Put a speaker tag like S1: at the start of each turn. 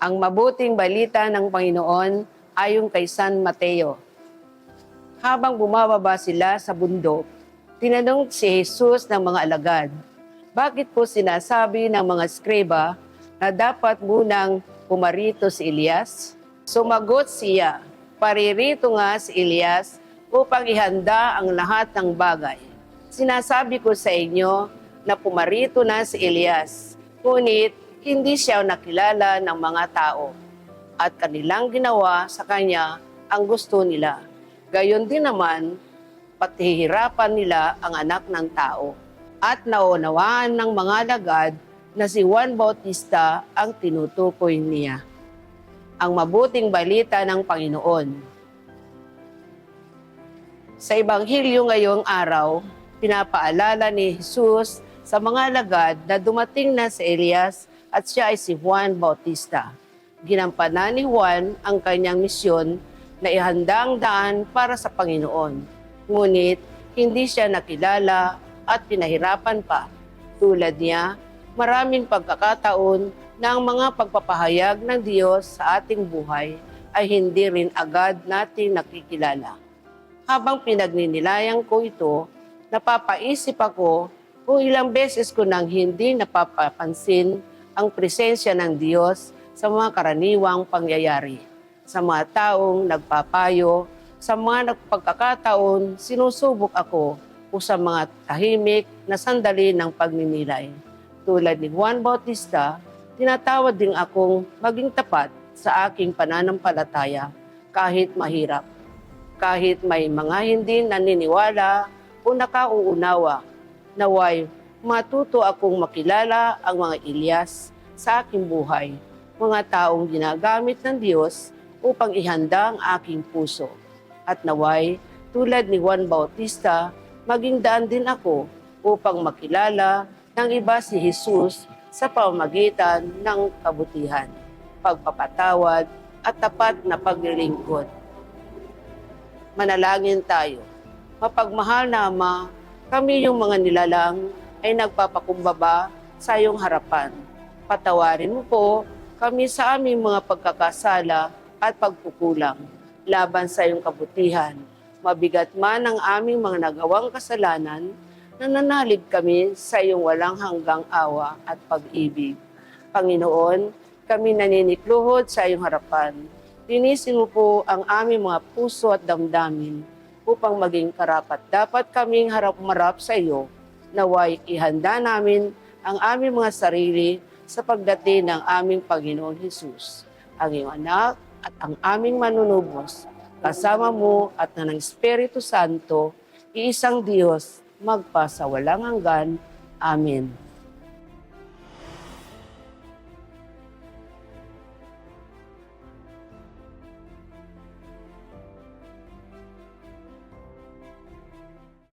S1: Ang mabuting balita ng Panginoon ayon kay San Mateo. Habang bumababa sila sa bundok, tinanong si Jesus ng mga alagad, "Bakit po sinasabi ng mga eskreba na dapat munang pumarito si Elias?" Sumagot siya, "Paririto nga si Elias upang ihanda ang lahat ng bagay. Sinasabi ko sa inyo na pumarito na si Elias, ngunit hindi siya nakilala ng mga tao at kanilang ginawa sa kanya ang gusto nila. Gayon din naman, patihirapan nila ang anak ng tao." At naunawaan ng mga alagad na si Juan Bautista ang tinutukoy niya. Ang mabuting balita ng Panginoon. Sa Ebanghelyo ngayong araw, pinapaalala ni Jesus sa mga alagad na dumating na si Elias at siya ay si Juan Bautista. Ginampanan ni Juan ang kanyang misyon na ihanda ang daan para sa Panginoon. Ngunit hindi siya nakilala at pinahirapan pa. Tulad niya, maraming pagkakataon na ang mga pagpapahayag ng Diyos sa ating buhay ay hindi rin agad nating nakikilala. Habang pinagninilayan ko ito, napapaisip ako kung ilang beses ko nang hindi napapansin ang presensya ng Diyos sa mga karaniwang pangyayari, sa mga taong nagpapayo, sa mga pagkakataon sinusubok ako o sa mga tahimik na sandali ng pagninilay. Tulad ni Juan Bautista, tinatawad din akong maging tapat sa aking pananampalataya kahit mahirap. Kahit may mga hindi naniniwala o nakauunawa, naway matuto akong makilala ang mga Elias sa aking buhay, mga taong ginagamit ng Diyos upang ihanda ang aking puso. At naway, tulad ni Juan Bautista, maging daan din ako upang makilala ng iba si Jesus sa pamamagitan ng kabutihan, pagpapatawad at tapat na paglilingkod. Manalangin tayo. Mapagmahal na Ama, kami yung mga nilalang ay nagpapakumbaba sa iyong harapan. Patawarin mo po kami sa aming mga pagkakasala at pagkukulang laban sa iyong kabutihan. Mabigat man ang aming mga nagawang kasalanan, nananalig kami sa iyong walang hanggang awa at pag-ibig. Panginoon, kami naninikluhod sa iyong harapan. Linisin mo po ang aming mga puso at damdamin upang maging karapat-dapat kaming harap-marap sa iyo. Naway ihanda namin ang aming mga sarili sa pagdating ng aming Panginoon Jesus, ang iyong anak at ang aming manunubos, kasama mo at ng Espiritu Santo, iisang Diyos, magpasawalang hanggan. Amen.